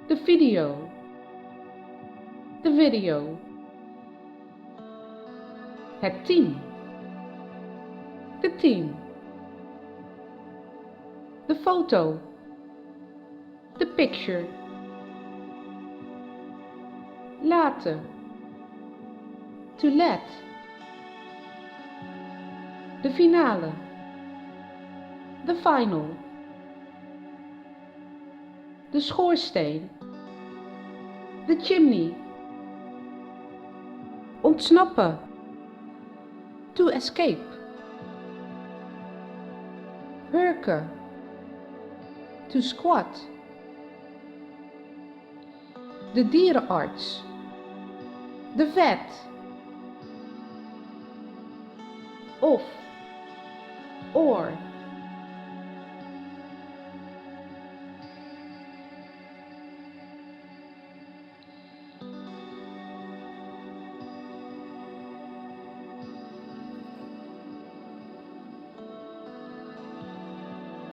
De video. De video. Het team. De team. De foto. De picture. Laten. To let. De finale. The final. De schoorsteen. De chimney. Ontsnappen. To escape. Hurken. To squat. De dierenarts. De vet. Of. Or.